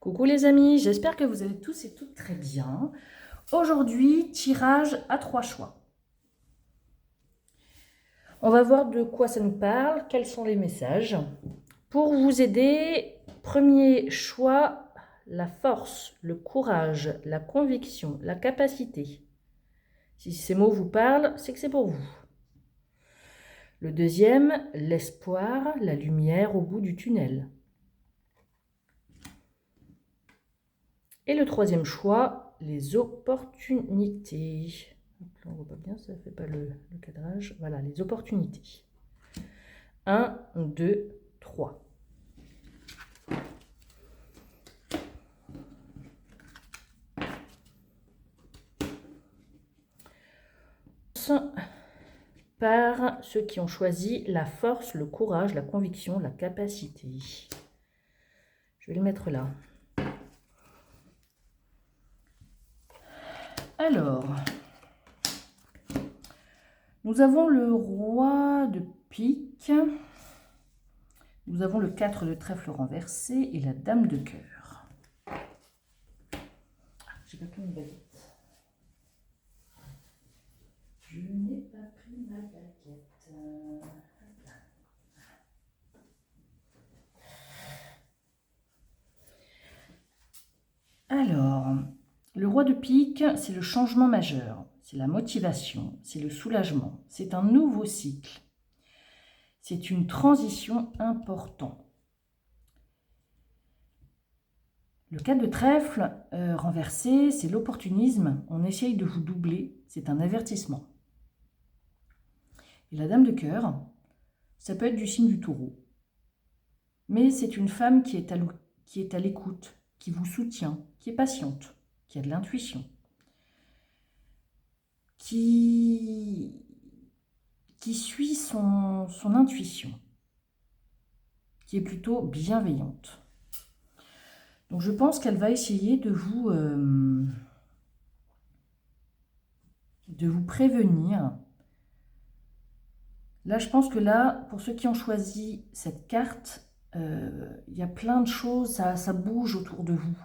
Coucou les amis, j'espère que vous allez tous et toutes très bien. Aujourd'hui, tirage à 3 choix. On va voir de quoi ça nous parle, quels sont les messages. Pour vous aider, premier choix, la force, le courage, la conviction, la capacité. Si ces mots vous parlent, c'est que c'est pour vous. Le deuxième, l'espoir, la lumière au bout du tunnel. Et le troisième choix, les opportunités. On ne voit pas bien, ça ne fait pas le cadrage. Voilà, les opportunités. 1, 2, 3. Par ceux qui ont choisi la force, le courage, la conviction, la capacité. Je vais le mettre là. Alors, nous avons le roi de pique, nous avons le 4 de trèfle renversé et la dame de cœur. J'ai pas pris une baguette. Je n'ai pas pris ma baguette. Alors, le roi de pique, c'est le changement majeur, c'est la motivation, c'est le soulagement, c'est un nouveau cycle, c'est une transition importante. Le 4 de trèfle renversé, c'est l'opportunisme, on essaye de vous doubler, c'est un avertissement. Et la dame de cœur, ça peut être du signe du taureau, mais c'est une femme qui est à l'écoute, qui vous soutient, qui est patiente, qui a de l'intuition, qui suit son intuition, qui est plutôt bienveillante. Donc je pense qu'elle va essayer de vous prévenir. Là, je pense que là, pour ceux qui ont choisi cette carte, il y a plein de choses, ça bouge autour de vous.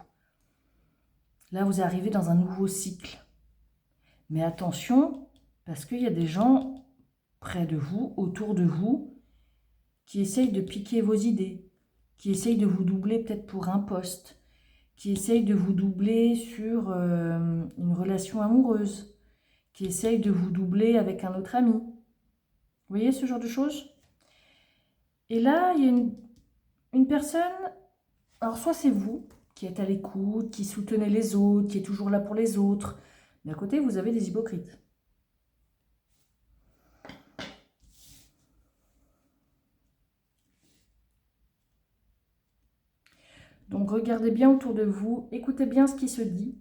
Là, vous arrivez dans un nouveau cycle. Mais attention, parce qu'il y a des gens près de vous, autour de vous, qui essayent de piquer vos idées, qui essayent de vous doubler peut-être pour un poste, qui essayent de vous doubler sur une relation amoureuse, qui essayent de vous doubler avec un autre ami. Vous voyez ce genre de choses? Et là, il y a une personne, alors soit c'est vous qui êtes à l'écoute, qui soutenez les autres, qui est toujours là pour les autres, mais à côté, vous avez des hypocrites. Donc regardez bien autour de vous, écoutez bien ce qui se dit.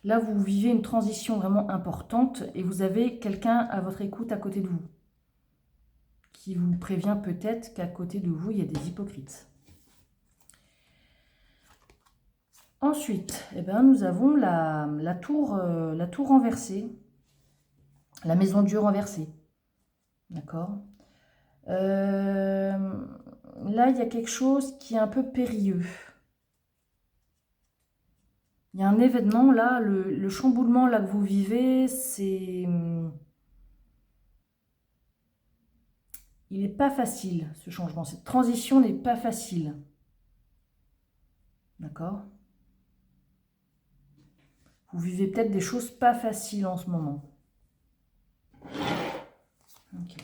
Là, vous vivez une transition vraiment importante et vous avez quelqu'un à votre écoute à côté de vous qui vous prévient peut-être qu'à côté de vous, il y a des hypocrites. Ensuite, eh ben, nous avons la tour renversée, la maison Dieu renversée. D'accord? Là, il y a quelque chose qui est un peu périlleux. Il y a un événement là, le chamboulement là que vous vivez, c'est... Il n'est pas facile, ce changement. Cette transition n'est pas facile. D'accord? Vous vivez peut-être des choses pas faciles en ce moment. Ok.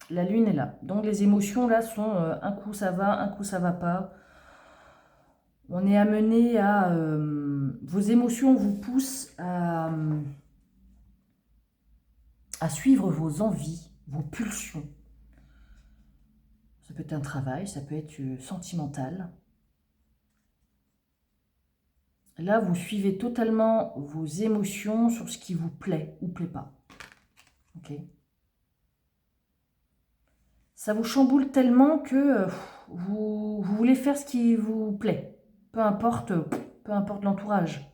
La lune est là. Donc les émotions là sont un coup ça va, un coup ça va pas. On est amené à... vos émotions vous poussent à suivre vos envies, vos pulsions. Ça peut être un travail, ça peut être sentimental. Là, vous suivez totalement vos émotions sur ce qui vous plaît ou plaît pas. Ok? Ça vous chamboule tellement que vous voulez faire ce qui vous plaît. Peu importe l'entourage.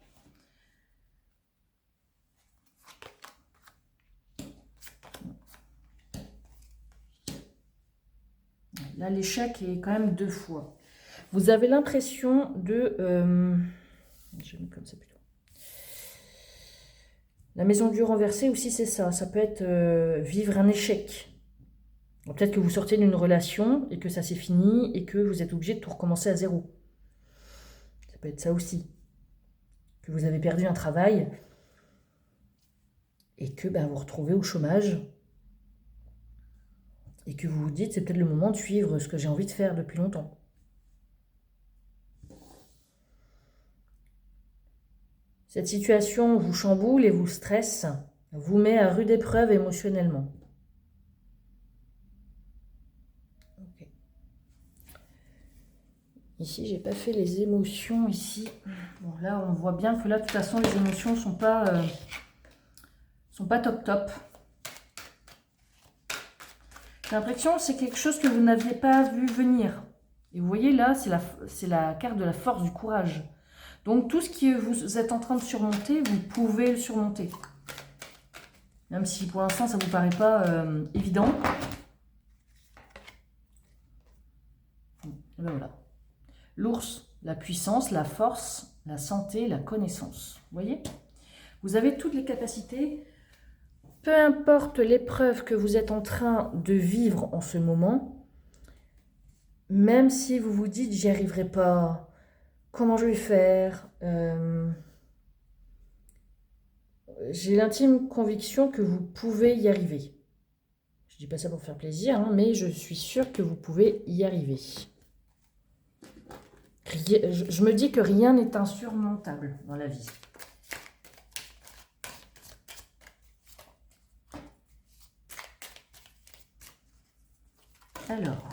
Là, l'échec est quand même 2 fois. Vous avez l'impression de... je vais mettre comme ça plutôt. La maison du renversé aussi, c'est ça. Ça peut être vivre un échec. Peut-être que vous sortez d'une relation et que ça s'est fini et que vous êtes obligé de tout recommencer à zéro. Ça peut être ça aussi. Que vous avez perdu un travail et que vous vous retrouvez au chômage et que vous vous dites c'est peut-être le moment de suivre ce que j'ai envie de faire depuis longtemps. Cette situation vous chamboule et vous stresse, vous met à rude épreuve émotionnellement. Okay. Ici, j'ai pas fait les émotions ici. Bon, là, on voit bien que là, de toute façon, les émotions sont pas top top. J'ai l'impression que c'est quelque chose que vous n'aviez pas vu venir. Et vous voyez là, c'est la carte de la force, du courage. Donc tout ce que vous êtes en train de surmonter, vous pouvez le surmonter. Même si pour l'instant ça ne vous paraît pas évident. Et ben voilà. L'ours, la puissance, la force, la santé, la connaissance. Vous voyez? Vous avez toutes les capacités. Peu importe l'épreuve que vous êtes en train de vivre en ce moment, même si vous vous dites j'y arriverai pas, comment je vais faire, j'ai l'intime conviction que vous pouvez y arriver. Je ne dis pas ça pour faire plaisir, hein, mais je suis sûre que vous pouvez y arriver. Je me dis que rien n'est insurmontable dans la vie. Alors,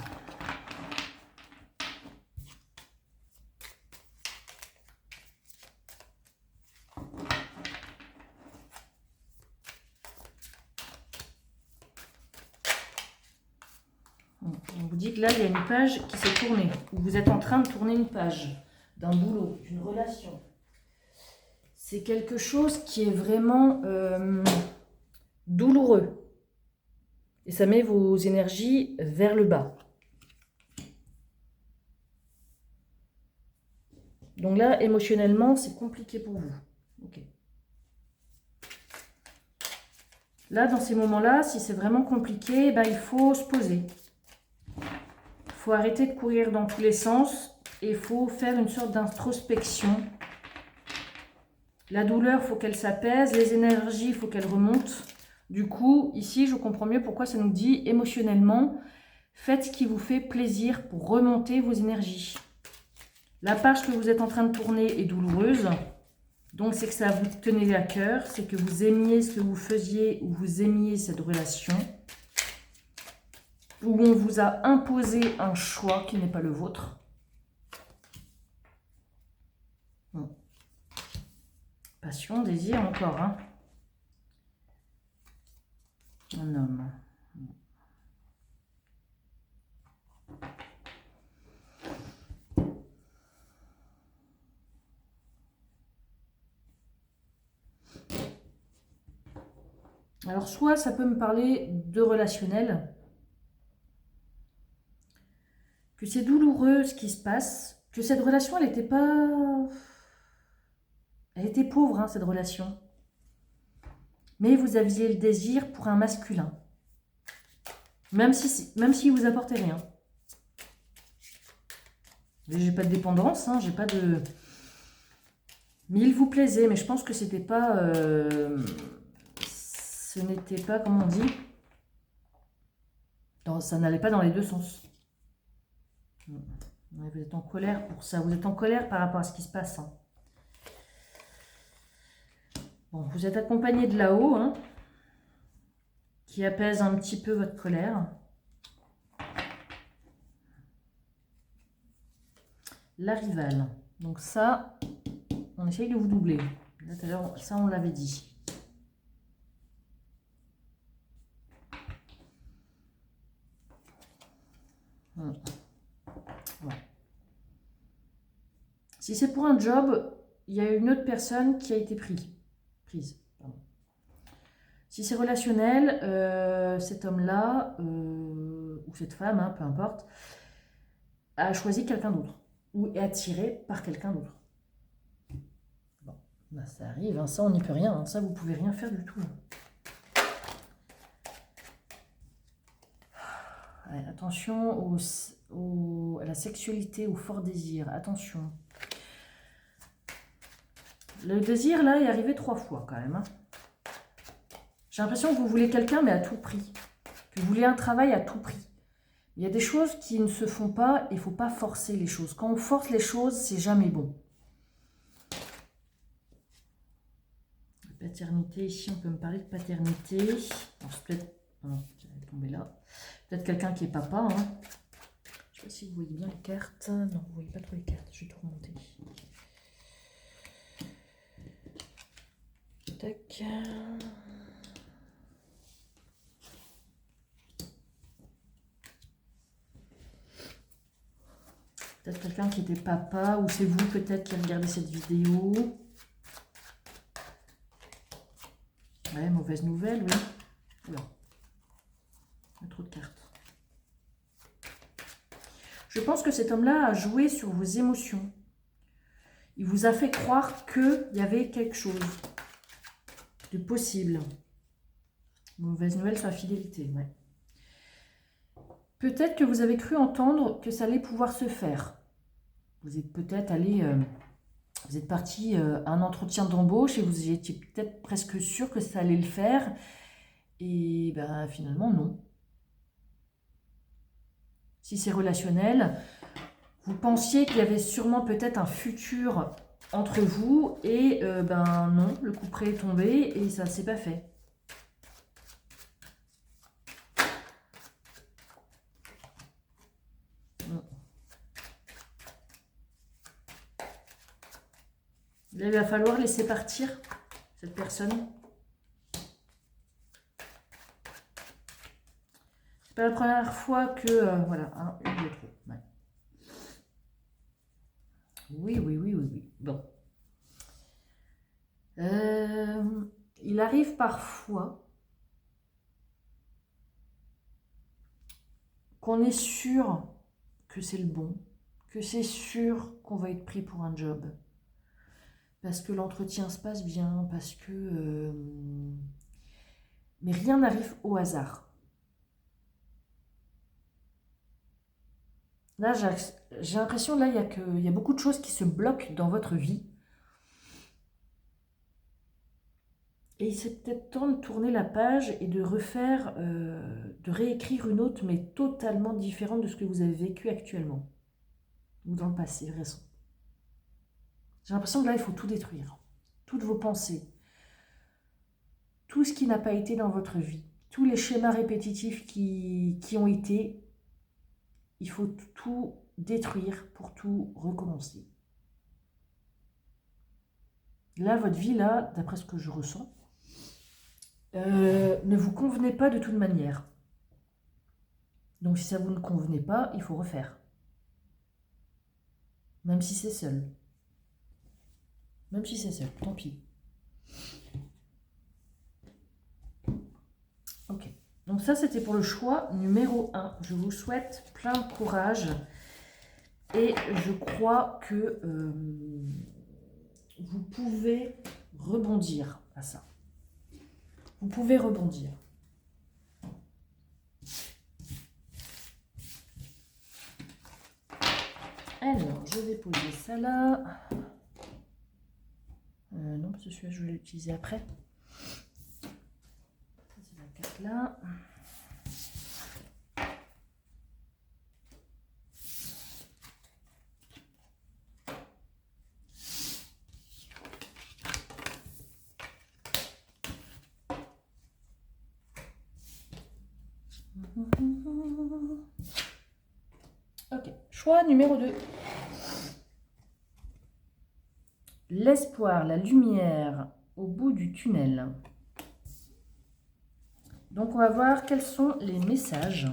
on vous dit que là, il y a une page qui s'est tournée. Vous êtes en train de tourner une page d'un boulot, d'une relation. C'est quelque chose qui est vraiment douloureux. Et ça met vos énergies vers le bas. Donc là, émotionnellement, c'est compliqué pour vous. Ok. Là, dans ces moments-là, si c'est vraiment compliqué, il faut se poser. Il faut arrêter de courir dans tous les sens et il faut faire une sorte d'introspection. La douleur, il faut qu'elle s'apaise. Les énergies, il faut qu'elles remontent. Du coup, ici, je comprends mieux pourquoi ça nous dit émotionnellement, faites ce qui vous fait plaisir pour remonter vos énergies. La page que vous êtes en train de tourner est douloureuse. Donc, c'est que ça vous tenait à cœur. C'est que vous aimiez ce que vous faisiez ou vous aimiez cette relation. Où on vous a imposé un choix qui n'est pas le vôtre. Passion, désir encore, hein. Un homme. Alors, soit ça peut me parler de relationnel, que c'est douloureux ce qui se passe, que cette relation, elle n'était pas... Elle était pauvre, hein, cette relation. Mais vous aviez le désir pour un masculin. Même si vous apportez rien. J'ai pas de dépendance, hein, j'ai pas de... Mais il vous plaisait, mais je pense que c'était pas... Ce n'était pas, comment on dit, ça n'allait pas dans les deux sens. Vous êtes en colère pour ça, vous êtes en colère par rapport à ce qui se passe. Hein. Bon, vous êtes accompagné de là-haut, hein, qui apaise un petit peu votre colère. La rivale. Donc ça, on essaye de vous doubler. Là, tout à l'heure, ça, on l'avait dit. Ouais. Si c'est pour un job, il y a une autre personne qui a été prise. Pardon. Si c'est relationnel, cet homme-là, ou cette femme, hein, peu importe, a choisi quelqu'un d'autre ou est attiré par quelqu'un d'autre. Bon, bah ça arrive, hein, ça on n'y peut rien, hein, ça vous pouvez rien faire du tout. Ouais, attention à la sexualité, au fort désir, attention. Le désir là est arrivé 3 fois quand même. Hein. J'ai l'impression que vous voulez quelqu'un mais à tout prix. Que vous voulez un travail à tout prix. Il y a des choses qui ne se font pas et il ne faut pas forcer les choses. Quand on force les choses, c'est jamais bon. La paternité, ici on peut me parler de paternité. Peut-être, non, ça va tomber là. Peut-être quelqu'un qui est papa. Hein. Je ne sais pas si vous voyez bien les cartes. Non, vous ne voyez pas trop les cartes. Je vais tout remonter. Tac. Peut-être quelqu'un qui était papa, ou c'est vous peut-être qui regardez cette vidéo. Ouais, mauvaise nouvelle, oui. Oula. Il y a trop de cartes. Je pense que cet homme-là a joué sur vos émotions. Il vous a fait croire qu'il y avait quelque chose de possible. Mauvaise nouvelle sur la fidélité, ouais. Peut-être que vous avez cru entendre que ça allait pouvoir se faire. Vous êtes peut-être allé, vous êtes parti à un entretien d'embauche et vous étiez peut-être presque sûr que ça allait le faire. Et ben finalement, non. Si c'est relationnel, vous pensiez qu'il y avait sûrement peut-être un futur entre vous et ben non, le coup près est tombé et ça ne s'est pas fait. Là, il va falloir laisser partir cette personne. C'est pas la première fois que... voilà, une de trop. Ouais. Oui, oui, oui, oui, oui. Bon. Il arrive parfois qu'on est sûr que c'est le bon, que c'est sûr qu'on va être pris pour un job. Parce que l'entretien se passe bien, parce que... Mais rien n'arrive au hasard. Là, j'ai l'impression, là, il y a beaucoup de choses qui se bloquent dans votre vie. Et c'est peut-être temps de tourner la page et de refaire, de réécrire une autre, mais totalement différente de ce que vous avez vécu actuellement. Ou dans le passé récent. J'ai l'impression que là, il faut tout détruire. Toutes vos pensées. Tout ce qui n'a pas été dans votre vie. Tous les schémas répétitifs qui ont été. Il faut tout détruire pour tout recommencer. Là, votre vie, là, d'après ce que je ressens, ne vous convenait pas de toute manière. Donc, si ça vous ne convenait pas, il faut refaire. Même si c'est seul. Même si c'est seul, tant pis. Ok. Donc ça, c'était pour le choix numéro 1. Je vous souhaite plein de courage. Et je crois que vous pouvez rebondir à ça. Vous pouvez rebondir. Alors, je vais poser ça là. Non, parce que celui-là, je vais l'utiliser après. Ça, c'est la carte là. Ok, choix numéro 2. L'espoir, la lumière au bout du tunnel. Donc, on va voir quels sont les messages.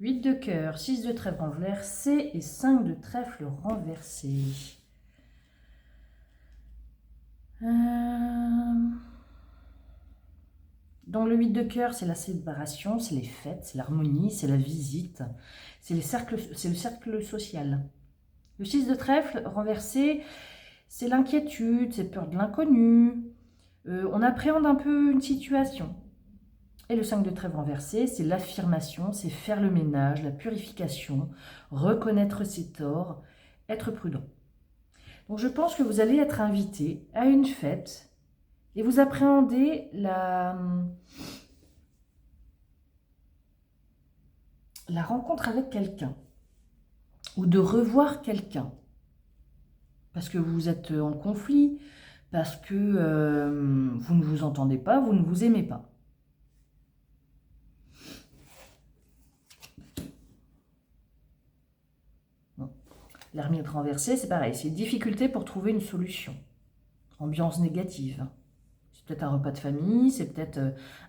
8 de cœur, 6 de trèfle renversé et 5 de trèfle renversé. Dans le 8 de cœur, c'est la séparation, c'est les fêtes, c'est l'harmonie, c'est la visite, c'est le cercle social. Le 6 de trèfle renversé, c'est l'inquiétude, c'est peur de l'inconnu. On appréhende un peu une situation. Et le 5 de trèfle renversé, c'est l'affirmation, c'est faire le ménage, la purification, reconnaître ses torts, être prudent. Donc je pense que vous allez être invité à une fête et vous appréhendez la rencontre avec quelqu'un ou de revoir quelqu'un parce que vous êtes en conflit, parce que vous ne vous entendez pas, vous ne vous aimez pas. L'ermite renversé, c'est pareil, c'est difficulté pour trouver une solution. Ambiance négative. C'est peut-être un repas de famille, c'est peut-être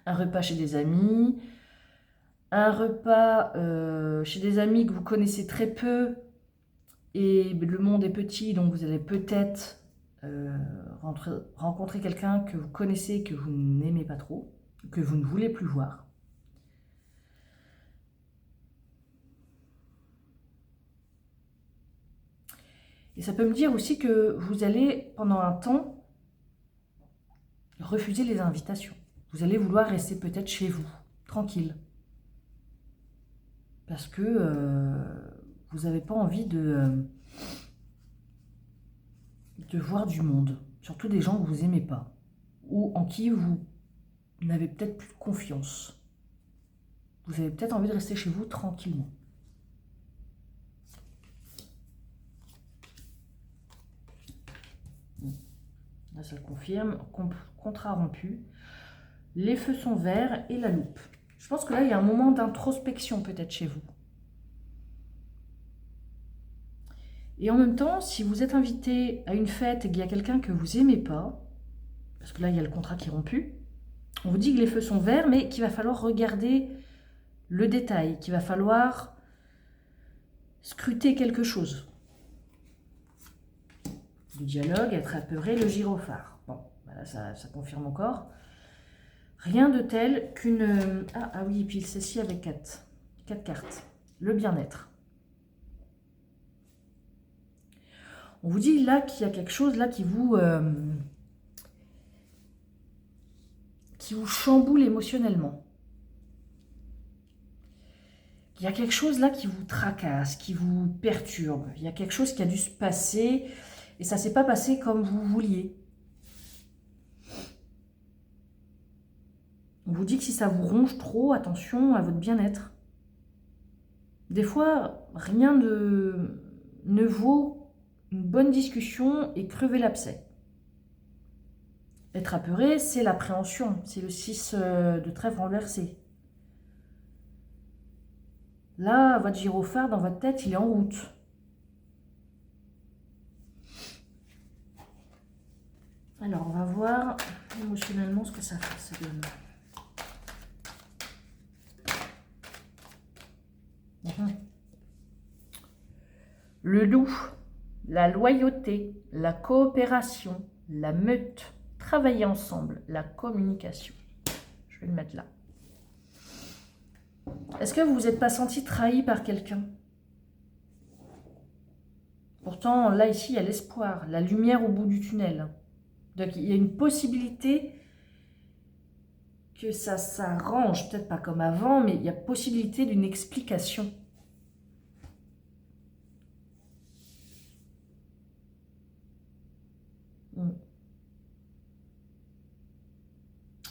un repas chez des amis, un repas chez des amis que vous connaissez très peu et le monde est petit, donc vous allez peut-être rencontrer quelqu'un que vous connaissez, que vous n'aimez pas trop, que vous ne voulez plus voir. Et ça peut me dire aussi que vous allez, pendant un temps, refuser les invitations. Vous allez vouloir rester peut-être chez vous, tranquille. Parce que vous n'avez pas envie de voir du monde. Surtout des gens que vous n'aimez pas. Ou en qui vous n'avez peut-être plus confiance. Vous avez peut-être envie de rester chez vous tranquillement. Là, ça le confirme. Contrat rompu. Les feux sont verts et la loupe. Je pense que là, il y a un moment d'introspection peut-être chez vous. Et en même temps, si vous êtes invité à une fête et qu'il y a quelqu'un que vous n'aimez pas, parce que là, il y a le contrat qui est rompu, on vous dit que les feux sont verts, mais qu'il va falloir regarder le détail, qu'il va falloir scruter quelque chose. Du dialogue, être apeuré, le gyrophare. Bon, voilà, ça confirme encore. Rien de tel qu'une... Ah oui, et puis celle-ci avec 4 cartes. Le bien-être. On vous dit là qu'il y a quelque chose là qui vous chamboule émotionnellement. Il y a quelque chose là qui vous tracasse, qui vous perturbe. Il y a quelque chose qui a dû se passer et ça ne s'est pas passé comme vous vouliez. On vous dit que si ça vous ronge trop, attention à votre bien-être. Des fois, rien ne vaut une bonne discussion et crever l'abcès. Être apeuré, c'est l'appréhension, c'est le 6 de trèfle renversé. Là, votre gyrophare dans votre tête, il est en route. Alors, on va voir émotionnellement ce que ça donne. Le loup, la loyauté, la coopération, la meute, travailler ensemble, la communication. Je vais le mettre là. Est-ce que vous vous êtes pas senti trahi par quelqu'un? Pourtant, là, ici, il y a l'espoir, la lumière au bout du tunnel. Donc, il y a une possibilité que ça s'arrange, peut-être pas comme avant, mais il y a possibilité d'une explication.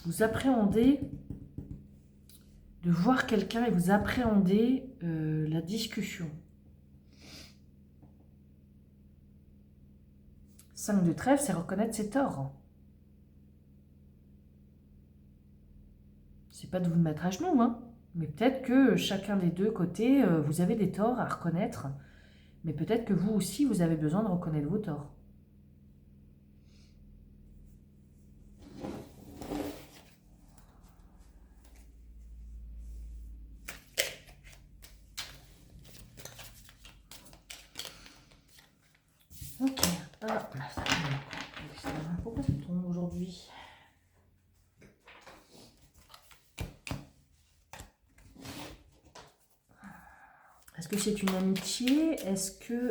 Vous appréhendez de voir quelqu'un et vous appréhendez la discussion. 5 de trèfle, c'est reconnaître ses torts. C'est pas de vous mettre à genoux, hein, mais peut-être que chacun des deux côtés, vous avez des torts à reconnaître, mais peut-être que vous aussi, vous avez besoin de reconnaître vos torts. Ok, ah, pourquoi ça tombe aujourd'hui? Est-ce que c'est une amitié? Est-ce que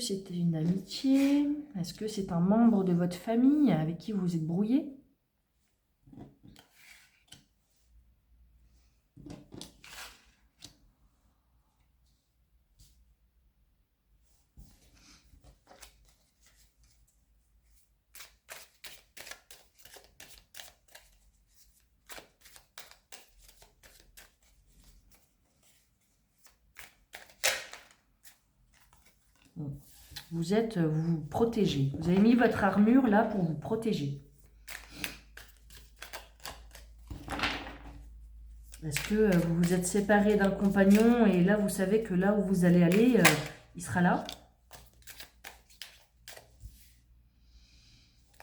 c'était une amitié? Est-ce que c'est un membre de votre famille avec qui vous vous êtes brouillé? Vous vous protégez. Vous avez mis votre armure là pour vous protéger. Est-ce que vous vous êtes séparé d'un compagnon et là vous savez que là où vous allez aller, il sera là?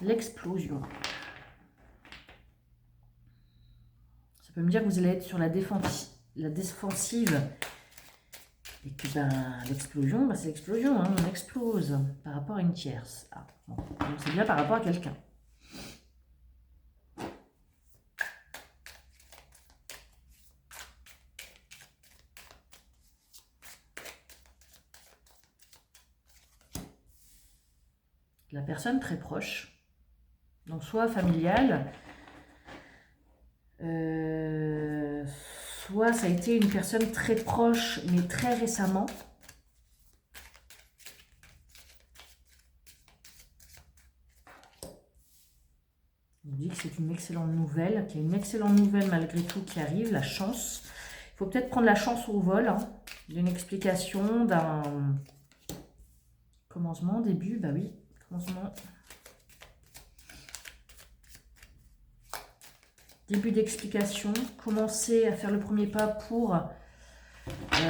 L'explosion. Ça peut me dire que vous allez être sur la défensive. Et que l'explosion, c'est l'explosion, hein, on explose par rapport à une tierce. Ah, bon. Donc c'est bien par rapport à quelqu'un. La personne très proche, donc soit familiale, soit ça a été une personne très proche, mais très récemment. On dit que c'est une excellente nouvelle, qu'il y a une excellente nouvelle malgré tout qui arrive, la chance. Il faut peut-être prendre la chance au vol, hein, d'une explication, d'un commencement, début, bah oui, commencement. Début d'explication, commencer à faire le premier pas pour... je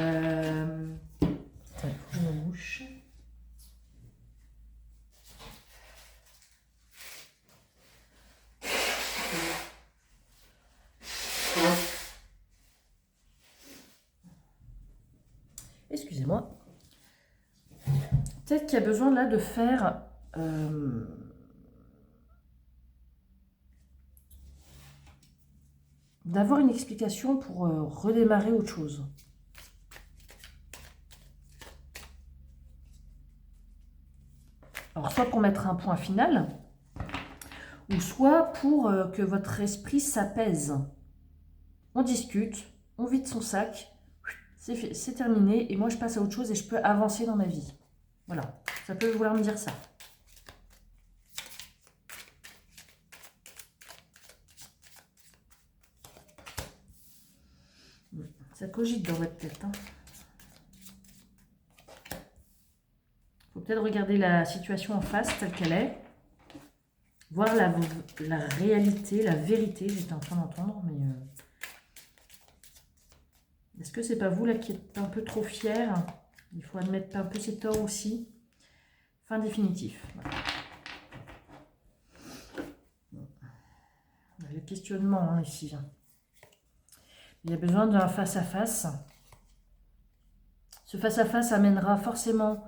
me bouche. Excusez-moi. Peut-être qu'il y a besoin là de faire... d'avoir une explication pour redémarrer autre chose. Alors, soit pour mettre un point final, ou soit pour que votre esprit s'apaise. On discute, on vide son sac, c'est terminé, et moi je passe à autre chose et je peux avancer dans ma vie. Voilà, ça peut vouloir me dire ça. Ça cogite dans votre tête. Faut peut-être regarder la situation en face telle qu'elle est. Voir la réalité, la vérité. J'étais en train d'entendre, mais... Est-ce que c'est pas vous là qui êtes un peu trop fier? Il faut admettre un peu ses torts aussi. Fin définitif. Voilà. Le questionnement hein, ici. Il y a besoin d'un face-à-face. Ce face-à-face amènera forcément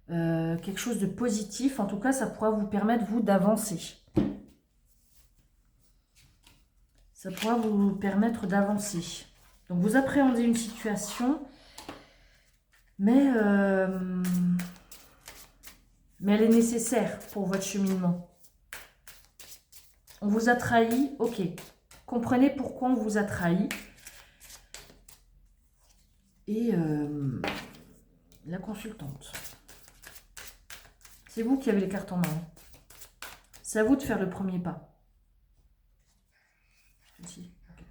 quelque chose de positif. En tout cas, ça pourra vous permettre, vous, d'avancer. Ça pourra vous permettre d'avancer. Donc, vous appréhendez une situation, mais elle est nécessaire pour votre cheminement. On vous a trahi, ok. Comprenez pourquoi on vous a trahi. Et la consultante. C'est vous qui avez les cartes en main. C'est à vous de faire le premier pas. Ici. Okay.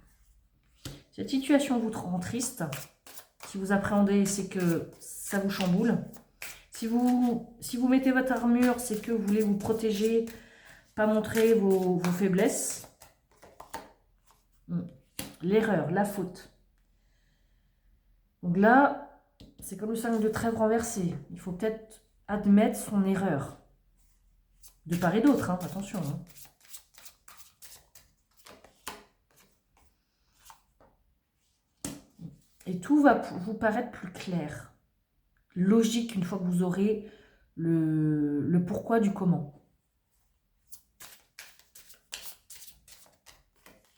Cette situation vous rend triste. Si vous appréhendez, c'est que ça vous chamboule. Si vous mettez votre armure, c'est que vous voulez vous protéger, pas montrer vos faiblesses. L'erreur, la faute. Donc là, c'est comme le 5 de trèfle renversé. Il faut peut-être admettre son erreur. De part et d'autre, hein, attention. Hein. Et tout va vous paraître plus clair. Logique une fois que vous aurez le pourquoi du comment.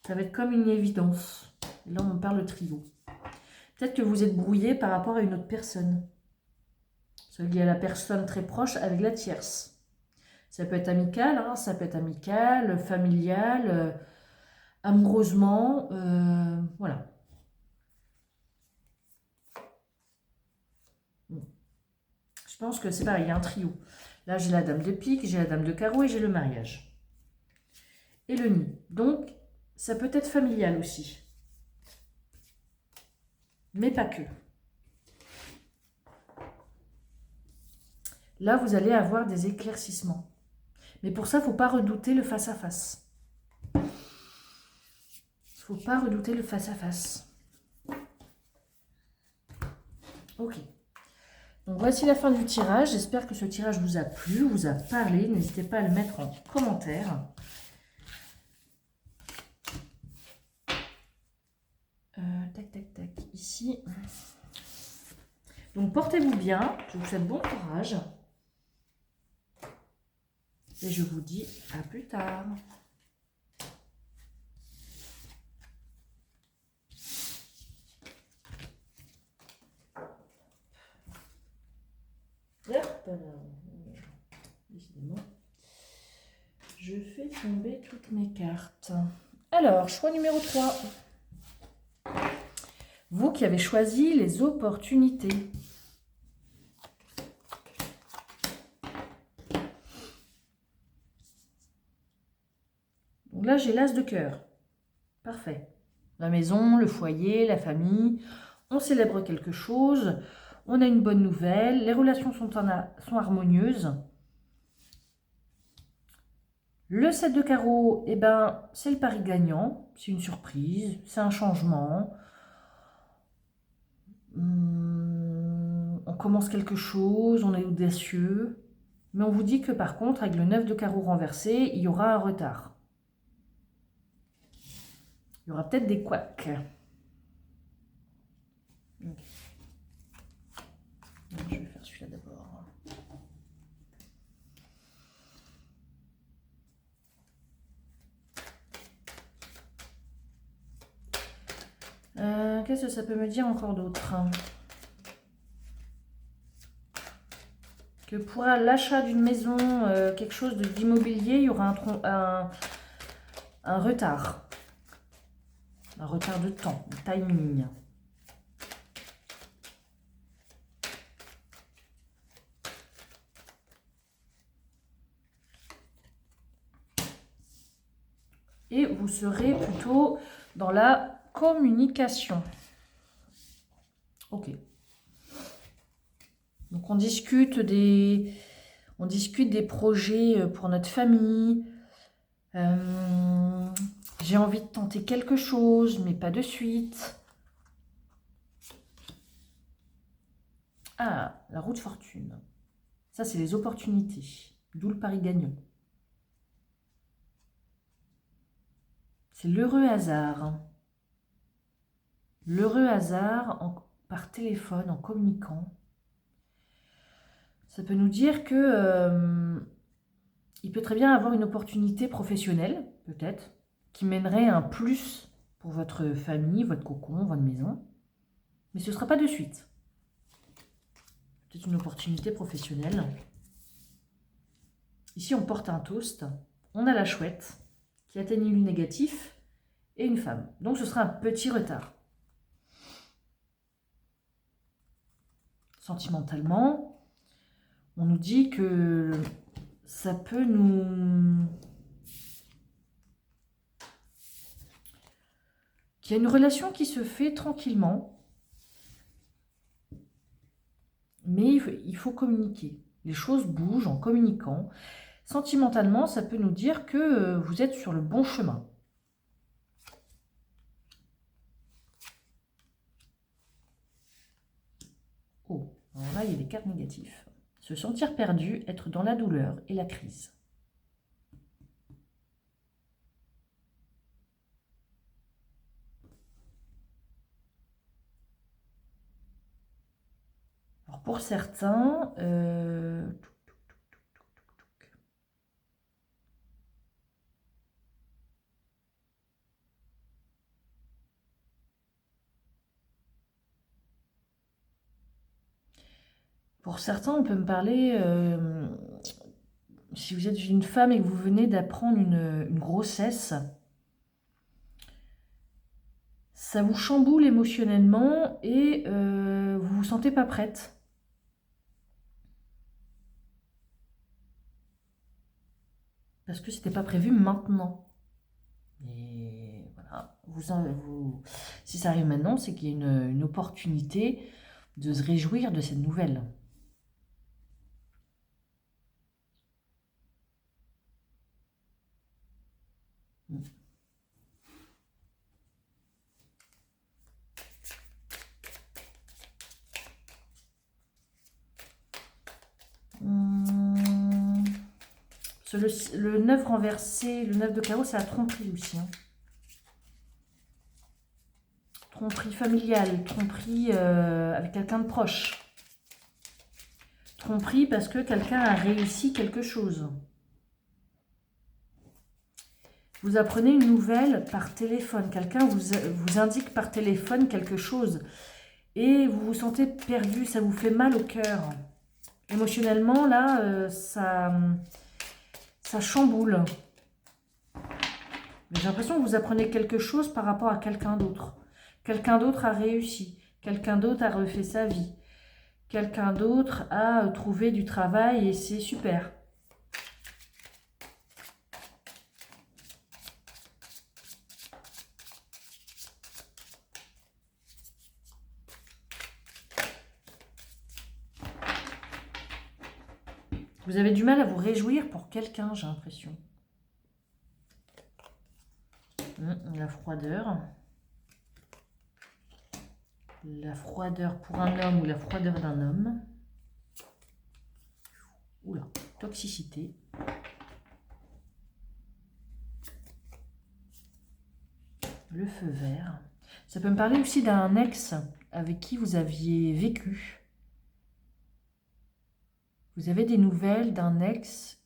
Ça va être comme une évidence. Là, on parle trio. Peut-être que vous êtes brouillé par rapport à une autre personne. Ça lié à la personne très proche avec la tierce. Ça peut être amical, hein, ça peut être amical, familial, amoureusement, voilà. Je pense que c'est pareil, il y a un trio. Là, j'ai la dame de pique, j'ai la dame de carreau et j'ai le mariage. Et le nid. Donc, ça peut être familial aussi. Mais pas que. Là, vous allez avoir des éclaircissements. Mais pour ça, il ne faut pas redouter le face-à-face. Il ne faut pas redouter le face-à-face. Ok. Donc voici la fin du tirage. J'espère que ce tirage vous a plu, vous a parlé. N'hésitez pas à le mettre en commentaire. Tac, tac, tac. Ici. Donc portez-vous bien. Je vous souhaite bon courage. Et je vous dis à plus tard. Décidément, je fais tomber toutes mes cartes. Alors, choix numéro 3. Vous qui avez choisi les opportunités. Donc là, j'ai l'as de cœur. Parfait. La maison, le foyer, la famille. On célèbre quelque chose. On a une bonne nouvelle. Les relations sont harmonieuses. Le 7 de carreau, eh ben, c'est le pari gagnant. C'est une surprise. C'est un changement. On commence quelque chose. On est audacieux. Mais on vous dit que par contre, avec le 9 de carreau renversé, il y aura un retard. Il y aura peut-être des couacs. Okay. Je vais faire celui-là d'abord. Qu'est-ce que ça peut me dire encore d'autre? Que pour l'achat d'une maison, quelque chose d'immobilier, il y aura un retard. Un retard de temps, un timing. Et vous serez plutôt dans la communication. Ok. Donc on discute des projets pour notre famille. J'ai envie de tenter quelque chose, mais pas de suite. Ah, la roue de fortune. Ça, c'est les opportunités. D'où le pari gagnant. C'est l'heureux hasard. L'heureux hasard par téléphone, en communiquant. Ça peut nous dire que il peut très bien avoir une opportunité professionnelle, peut-être, qui mènerait un plus pour votre famille, votre cocon, votre maison. Mais ce ne sera pas de suite. Peut-être une opportunité professionnelle. Ici, on porte un toast. On a la chouette qui atténue le négatif et une femme. Donc, ce sera un petit retard. Sentimentalement, on nous dit que ça peut nous... qu'il y a une relation qui se fait tranquillement, mais il faut communiquer. Les choses bougent en communiquant. Sentimentalement, ça peut nous dire que vous êtes sur le bon chemin. Oh, alors là, il y a des cartes négatives. Se sentir perdu, être dans la douleur et la crise. Alors pour certains, Pour certains, on peut me parler, si vous êtes une femme et que vous venez d'apprendre une grossesse, ça vous chamboule émotionnellement et vous vous sentez pas prête. Parce que c'était pas prévu maintenant. Et voilà, si ça arrive maintenant, c'est qu'il y a une opportunité de se réjouir de cette nouvelle. Hum, le 9 renversé, le 9 de carreau, c'est la tromperie aussi. Hein. Tromperie familiale, tromperie avec quelqu'un de proche. Tromperie parce que quelqu'un a réussi quelque chose. Vous apprenez une nouvelle par téléphone. Quelqu'un vous indique par téléphone quelque chose. Et vous vous sentez perdu, ça vous fait mal au cœur. Émotionnellement, là, ça chamboule. J'ai l'impression que vous apprenez quelque chose par rapport à quelqu'un d'autre. Quelqu'un d'autre a réussi. Quelqu'un d'autre a refait sa vie. Quelqu'un d'autre a trouvé du travail et c'est super. Vous avez du mal à vous réjouir pour quelqu'un, j'ai l'impression. La froideur. La froideur pour un homme ou la froideur d'un homme. Oula, toxicité. Le feu vert. Ça peut me parler aussi d'un ex avec qui vous aviez vécu. Vous avez des nouvelles d'un ex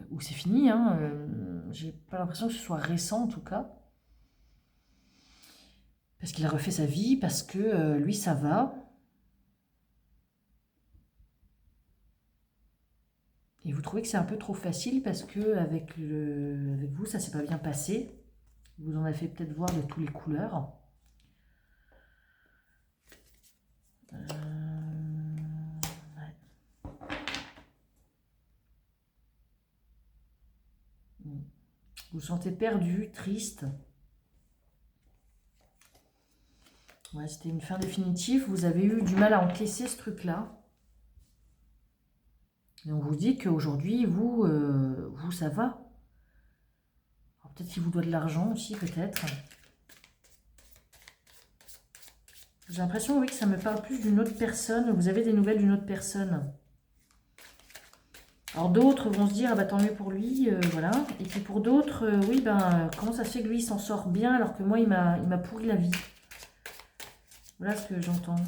où c'est fini. Hein, j'ai pas l'impression que ce soit récent en tout cas. Parce qu'il a refait sa vie, parce que lui ça va. Et vous trouvez que c'est un peu trop facile parce que avec vous ça s'est pas bien passé. Vous en avez fait peut-être voir de toutes les couleurs. Ouais. Vous vous sentez perdu, triste. Ouais, c'était une fin définitive. Vous avez eu du mal à encaisser ce truc-là. Et on vous dit qu'aujourd'hui, vous, ça va. Peut-être qu'il vous doit de l'argent aussi, peut-être. J'ai l'impression, oui, que ça me parle plus d'une autre personne. Vous avez des nouvelles d'une autre personne. Alors d'autres vont se dire, ah bah tant mieux pour lui, voilà. Et puis pour d'autres, oui, ben comment ça se fait que lui il s'en sort bien alors que moi il m'a pourri la vie. Voilà ce que j'entends.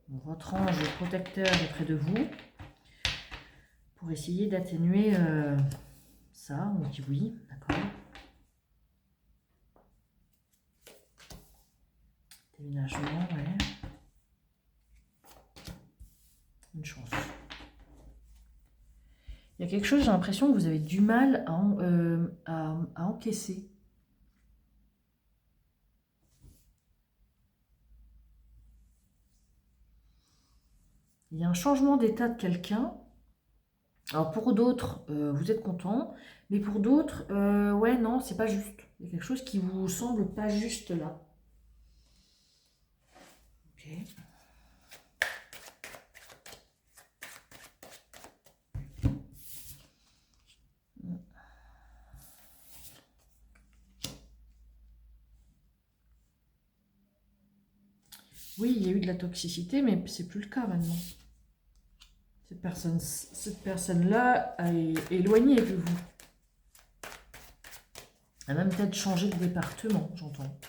Votre ange protecteur est près de vous pour essayer d'atténuer ça. On dit oui, d'accord. Déménagement, ouais. Une chance. Il y a quelque chose, j'ai l'impression que vous avez du mal à encaisser. Il y a un changement d'état de quelqu'un. Alors pour d'autres, vous êtes content, mais pour d'autres, ouais, non, c'est pas juste. Il y a quelque chose qui vous semble pas juste là. Ok. Oui, il y a eu de la toxicité, mais c'est plus le cas maintenant. Cette personne-là est éloignée de vous. Elle a même peut-être changé de département, j'entends.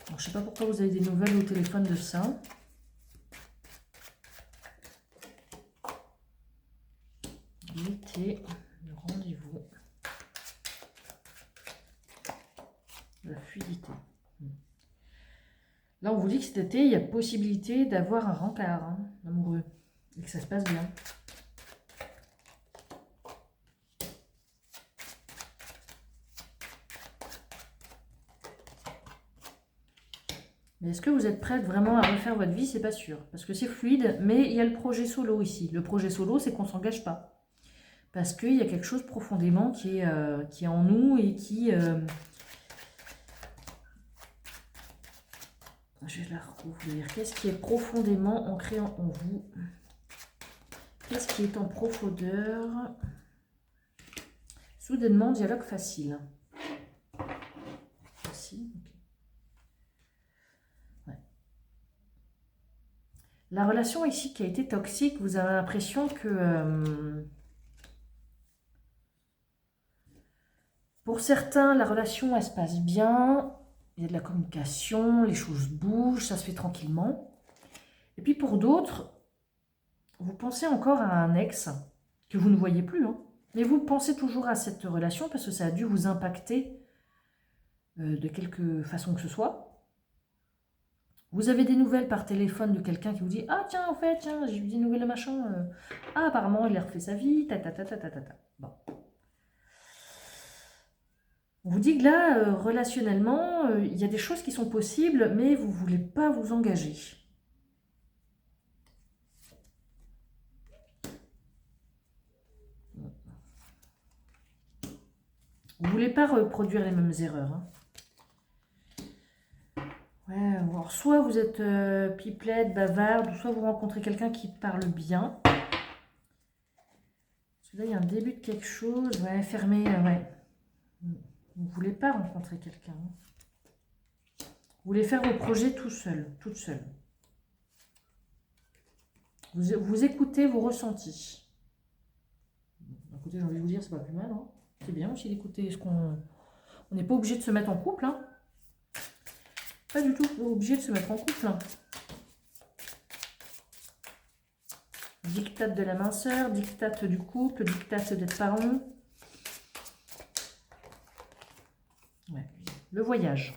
Alors, je ne sais pas pourquoi vous avez des nouvelles au téléphone de ça. L'été, le rendez-vous, la fluidité. Là, on vous dit que cet été, il y a possibilité d'avoir un rencard amoureux et que ça se passe bien. Mais est-ce que vous êtes prête vraiment à refaire votre vie? C'est pas sûr. Parce que c'est fluide, mais il y a le projet solo ici. Le projet solo, c'est qu'on ne s'engage pas. Parce qu'il y a quelque chose profondément qui est en nous et qui... je vais la rouvrir. Qu'est-ce qui est profondément ancré en vous? Qu'est-ce qui est en profondeur? Soudainement, dialogue facile. Facile, ok. Ouais. La relation ici qui a été toxique, vous avez l'impression que... pour certains, la relation, elle se passe bien. Il y a de la communication, les choses bougent, ça se fait tranquillement. Et puis pour d'autres, vous pensez encore à un ex que vous ne voyez plus, hein, mais vous pensez toujours à cette relation parce que ça a dû vous impacter de quelque façon que ce soit. Vous avez des nouvelles par téléphone de quelqu'un qui vous dit « Ah tiens, en fait, tiens, j'ai eu des nouvelles de machin. Ah, apparemment, il a refait sa vie, ta ta ta ta ta ta ta. » Bon. On vous dit que là, relationnellement, il y a des choses qui sont possibles, mais vous ne voulez pas vous engager. Vous ne voulez pas reproduire les mêmes erreurs. Hein. Ouais, alors soit vous êtes pipelette, bavarde, ou soit vous rencontrez quelqu'un qui parle bien. Parce que là, il y a un début de quelque chose. Ouais, fermé, ouais. Vous ne voulez pas rencontrer quelqu'un. Vous voulez faire vos projets tout seul, toute seule. Vous écoutez vos ressentis. Écoutez, j'ai envie de vous dire, c'est pas plus mal. Hein. C'est bien aussi d'écouter ce qu'on... On n'est pas obligé de se mettre en couple. Hein. Pas du tout obligé de se mettre en couple. Hein. Dictate de la minceur, dictate du couple, dictate d'être parent. Ouais. Le voyage.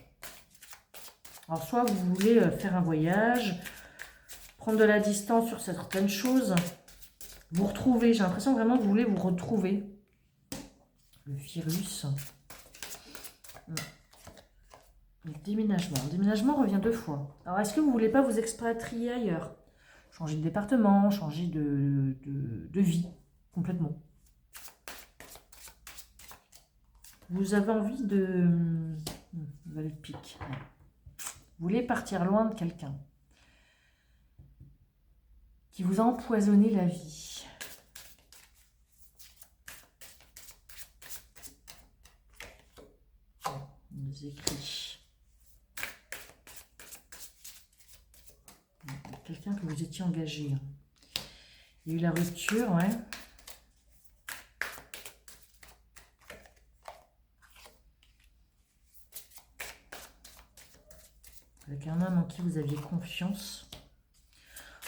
Alors, soit vous voulez faire un voyage, prendre de la distance sur certaines choses, vous retrouver. J'ai l'impression vraiment que vous voulez vous retrouver. Le virus. Le déménagement. Le déménagement revient 2 fois. Alors, est-ce que vous ne voulez pas vous expatrier ailleurs? Changer de département, changer de vie, complètement. Vous avez envie de... valet de pique. Vous voulez partir loin de quelqu'un qui vous a empoisonné la vie. Les écrits. Quelqu'un que vous étiez engagé. Il y a eu la rupture, ouais. Avec un homme en qui vous aviez confiance.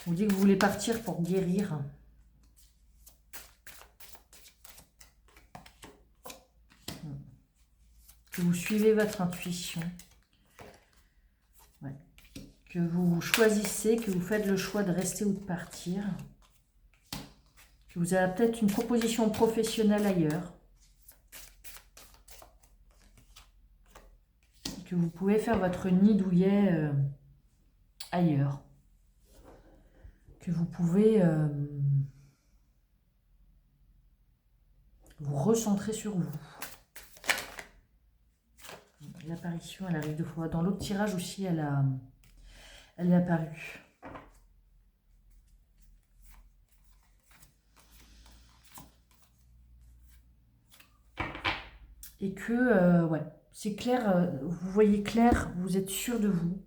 On vous dit que vous voulez partir pour guérir. Que vous suivez votre intuition. Ouais. Que vous choisissez, que vous faites le choix de rester ou de partir. Que vous avez peut-être une proposition professionnelle ailleurs. Que vous pouvez faire votre nid douillet ailleurs. Que vous pouvez vous recentrer sur vous. L'apparition, elle arrive 2 fois. Dans l'autre tirage aussi, elle est apparue. Et que, ouais, c'est clair, vous voyez clair, vous êtes sûr de vous.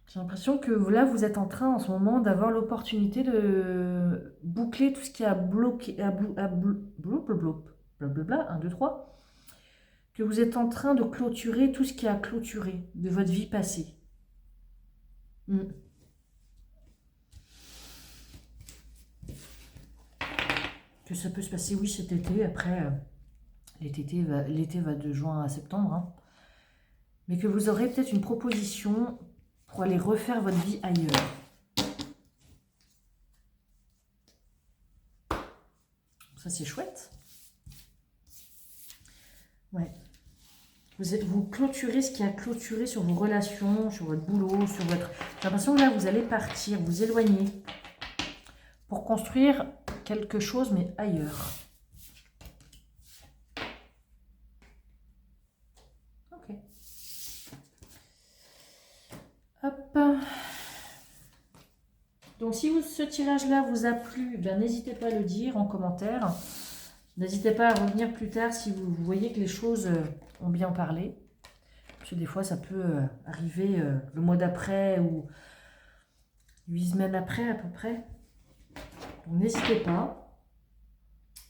J'ai l'impression que là, vous êtes en train en ce moment d'avoir l'opportunité de boucler tout ce qui a bloqué, blablabla, 1, 2, 3. Que vous êtes en train de clôturer tout ce qui a clôturé de votre vie passée. Que ça peut se passer, oui, cet été. Après, l'été va de juin à septembre, hein. Mais que vous aurez peut-être une proposition pour aller refaire votre vie ailleurs. Ça, c'est chouette. Ouais. Vous clôturez ce qui a clôturé sur vos relations, sur votre boulot, sur votre... J'ai l'impression que là, vous allez partir, vous éloigner pour construire quelque chose, mais ailleurs. Ok. Hop. Donc, si ce tirage-là vous a plu, ben, n'hésitez pas à le dire en commentaire. N'hésitez pas à revenir plus tard si vous voyez que les choses ont bien parlé. Parce que des fois, ça peut arriver le mois d'après ou 8 semaines après à peu près. Donc, n'hésitez pas.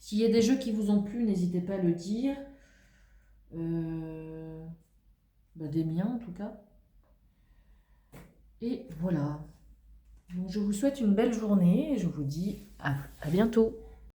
S'il y a des jeux qui vous ont plu, n'hésitez pas à le dire. Des miens en tout cas. Et voilà. Donc, je vous souhaite une belle journée et je vous dis à bientôt.